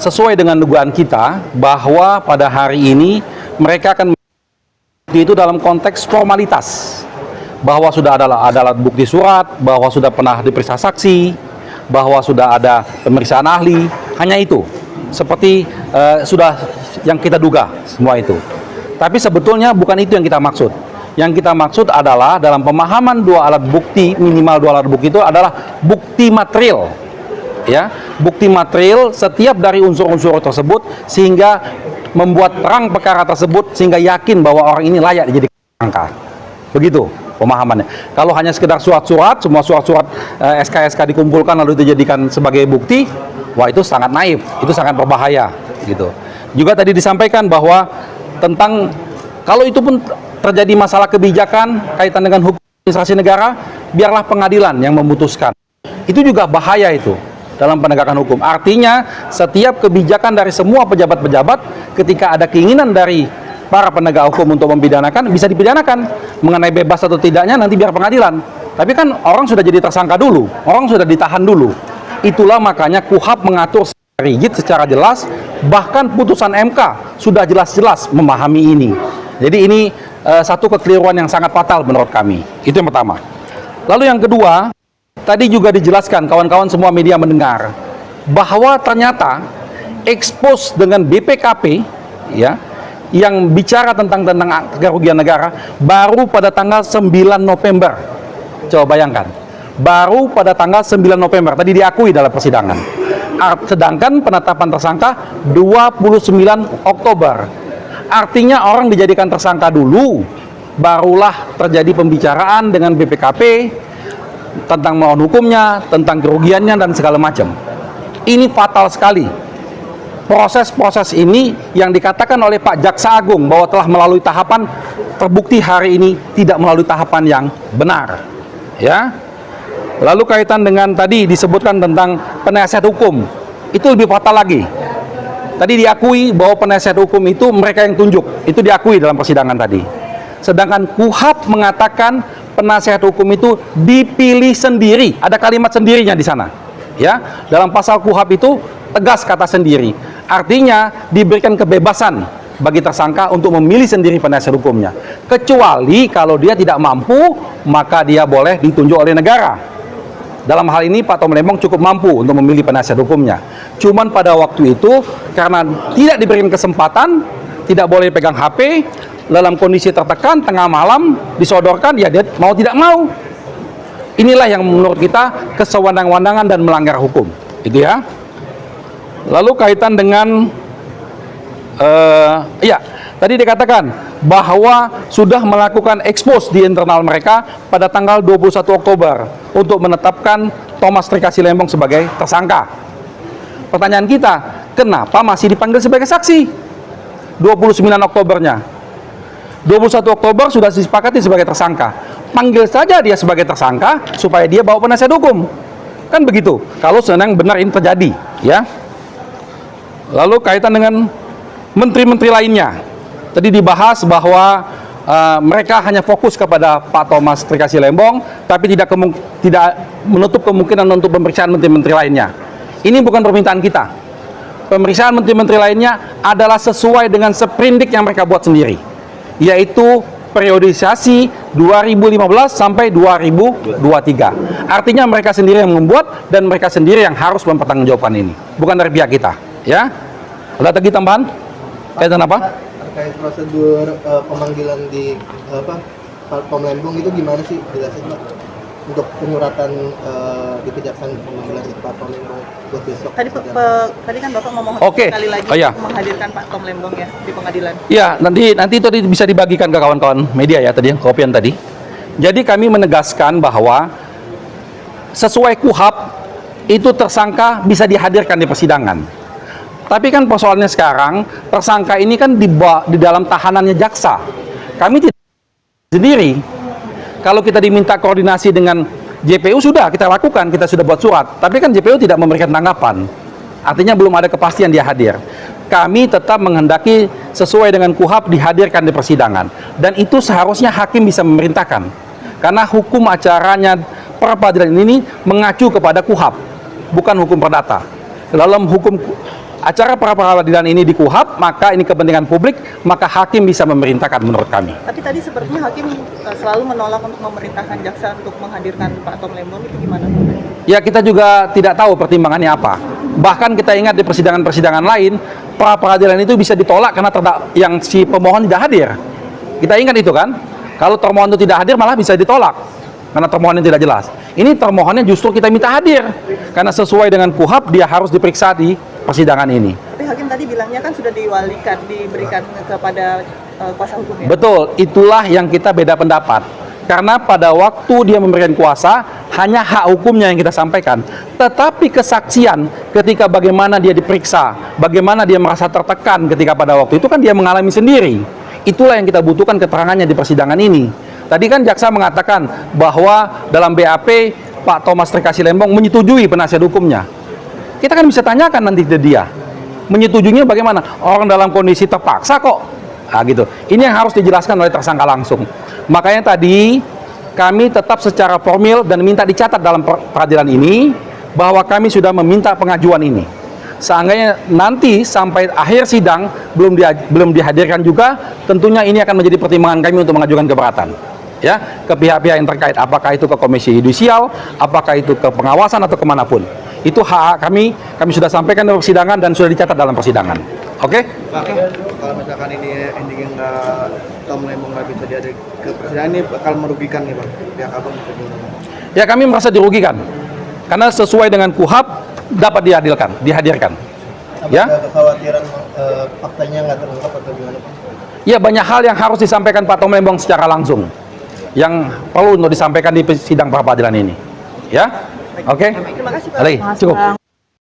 sesuai dengan dugaan kita bahwa pada hari ini mereka akan itu dalam konteks formalitas, bahwa sudah ada alat bukti surat, bahwa sudah pernah diperiksa saksi, bahwa sudah ada pemeriksaan ahli, hanya itu. Seperti sudah yang kita duga semua itu. Tapi sebetulnya bukan itu yang kita maksud. Yang kita maksud adalah dalam pemahaman dua alat bukti, minimal dua alat bukti itu adalah bukti material. Ya, bukti material setiap dari unsur-unsur tersebut sehingga membuat terang perkara tersebut sehingga yakin bahwa orang ini layak dijadikan tersangka. Begitu pemahamannya. Kalau hanya sekedar surat-surat, semua surat-surat SK-SK dikumpulkan lalu dijadikan sebagai bukti, wah itu sangat naif, itu sangat berbahaya gitu. Juga tadi disampaikan bahwa tentang kalau itu pun terjadi masalah kebijakan kaitan dengan hukum administrasi negara, biarlah pengadilan yang memutuskan. Itu juga bahaya itu dalam penegakan hukum. Artinya setiap kebijakan dari semua pejabat-pejabat ketika ada keinginan dari para penegak hukum untuk mempidanakan, bisa dipidanakan. Mengenai bebas atau tidaknya nanti biar pengadilan. Tapi kan orang sudah jadi tersangka dulu, orang sudah ditahan dulu. Itulah makanya KUHP mengatur secara rigid, secara jelas, bahkan putusan MK sudah jelas-jelas memahami ini. Jadi ini satu kekeliruan yang sangat fatal menurut kami. Itu yang pertama. Lalu yang kedua, tadi juga dijelaskan, kawan-kawan semua media mendengar, bahwa ternyata expose dengan BPKP, ya, yang bicara tentang kerugian negara, baru pada tanggal 9 November. Coba bayangkan, baru pada tanggal 9 November, tadi diakui dalam persidangan. Sedangkan penetapan tersangka 29 Oktober. Artinya orang dijadikan tersangka dulu, barulah terjadi pembicaraan dengan BPKP, tentang melawan hukumnya, tentang kerugiannya, dan segala macam. Ini fatal sekali. Proses-proses ini yang dikatakan oleh Pak Jaksa Agung bahwa telah melalui tahapan, terbukti hari ini tidak melalui tahapan yang benar. Ya. Lalu kaitan dengan tadi disebutkan tentang penasihat hukum, itu lebih fatal lagi. Tadi diakui bahwa penasihat hukum itu mereka yang tunjuk, itu diakui dalam persidangan tadi. Sedangkan KUHP mengatakan penasihat hukum itu dipilih sendiri, ada kalimat sendirinya di sana. Ya, dalam pasal KUHP itu tegas kata sendiri. Artinya diberikan kebebasan bagi tersangka untuk memilih sendiri penasihat hukumnya. Kecuali kalau dia tidak mampu, maka dia boleh ditunjuk oleh negara. Dalam hal ini Pak Tom Lembong cukup mampu untuk memilih penasihat hukumnya. Cuman pada waktu itu karena tidak diberikan kesempatan, tidak boleh pegang HP, dalam kondisi tertekan, tengah malam disodorkan, ya dia mau tidak mau. Inilah yang menurut kita kesewenang-wenangan dan melanggar hukum, itu ya. Lalu kaitan dengan tadi dikatakan bahwa sudah melakukan expose di internal mereka pada tanggal 21 Oktober untuk menetapkan Thomas Trikasi Lembong sebagai tersangka. Pertanyaan kita, kenapa masih dipanggil sebagai saksi 29 Oktobernya? 21 Oktober sudah disepakati sebagai tersangka. Panggil saja dia sebagai tersangka supaya dia bawa penasihat hukum. Kan begitu. Kalau senang benar ini terjadi, ya. Lalu kaitan dengan menteri-menteri lainnya. Tadi dibahas bahwa mereka hanya fokus kepada Pak Thomas Trikasi Lembong, tapi tidak menutup kemungkinan untuk pemeriksaan menteri-menteri lainnya. Ini bukan permintaan kita. Pemeriksaan menteri-menteri lainnya adalah sesuai dengan sprindik yang mereka buat sendiri, yaitu periodisasi 2015 sampai 2023. Artinya mereka sendiri yang membuat dan mereka sendiri yang harus mempertanggungjawabkan ini, bukan dari pihak kita, ya. Ada lagi tambahan? Kaitan apa? Terkait prosedur pemanggilan di Pak Tom Lembong itu gimana sih, jelasin Pak? Untuk penyuratan di kejaksaan pemanggilan Pak Tom Lembong buat besok. Tadi kan Bapak ngomong sekali lagi menghadirkan Pak Tom Lembong ya di pengadilan. Ya, nanti itu bisa dibagikan ke kawan-kawan media ya tadi, kopian tadi. Jadi kami menegaskan bahwa sesuai KUHP itu tersangka bisa dihadirkan di persidangan. Tapi kan persoalannya sekarang tersangka ini kan di dalam tahanannya jaksa. Kami tidak sendiri. Kalau kita diminta koordinasi dengan JPU sudah kita lakukan, kita sudah buat surat. Tapi kan JPU tidak memberikan tanggapan. Artinya belum ada kepastian dia hadir. Kami tetap menghendaki sesuai dengan KUHP dihadirkan di persidangan. Dan itu seharusnya hakim bisa memerintahkan. Karena hukum acaranya peradilan ini mengacu kepada KUHP, bukan hukum perdata. Dalam hukum acara pra-peradilan ini di KUHAP, maka ini kepentingan publik, maka hakim bisa memerintahkan menurut kami. Tapi tadi sepertinya hakim selalu menolak untuk memerintahkan jaksa untuk menghadirkan Pak Tom Lembong, itu gimana? Ya, kita juga tidak tahu pertimbangannya apa. Bahkan kita ingat di persidangan-persidangan lain, pra-peradilan itu bisa ditolak karena yang si pemohon tidak hadir. Kita ingat itu kan? Kalau termohon itu tidak hadir malah bisa ditolak karena termohonnya tidak jelas. Ini termohonnya justru kita minta hadir karena sesuai dengan KUHAP dia harus diperiksa di persidangan ini. Tapi hakim tadi bilangnya kan sudah diberikan kepada kuasa hukum ya? Betul, itulah yang kita beda pendapat. Karena pada waktu dia memberikan kuasa, hanya hak hukumnya yang kita sampaikan. Tetapi kesaksian ketika bagaimana dia diperiksa, bagaimana dia merasa tertekan ketika pada waktu itu kan dia mengalami sendiri. Itulah yang kita butuhkan keterangannya di persidangan ini. Tadi kan jaksa mengatakan bahwa dalam BAP Pak Thomas Trikasih Lembong menyetujui penasihat hukumnya. Kita kan bisa tanyakan nanti ke dia. Menyetujuinya bagaimana? Orang dalam kondisi terpaksa kok. Nah, gitu. Ini yang harus dijelaskan oleh tersangka langsung. Makanya tadi kami tetap secara formil dan minta dicatat dalam peradilan ini bahwa kami sudah meminta pengajuan ini. Seandainya nanti sampai akhir sidang belum dihadirkan juga, tentunya ini akan menjadi pertimbangan kami untuk mengajukan keberatan. Ya, ke pihak-pihak yang terkait, apakah itu ke Komisi Yudisial, apakah itu ke pengawasan atau kemanapun. Itu hak kami sudah sampaikan dalam persidangan dan sudah dicatat dalam persidangan. Oke? Pak, kalau misalkan ini endingnya Tom Lembong nggak bisa dihadir ke persidangan, ini bakal merugikan nih Bang, pihak abang untuk gimana? Ya, kami merasa dirugikan karena sesuai dengan KUHAP dapat dihadirkan. Apa Ya? ada kekhawatiran faktanya nggak terungkap atau gimana Pak? Ya, banyak hal yang harus disampaikan Pak Tom Lembong secara langsung yang perlu untuk disampaikan di sidang pra-peradilan ini. Ya? Oke? Terima kasih Pak. Baik, cukup.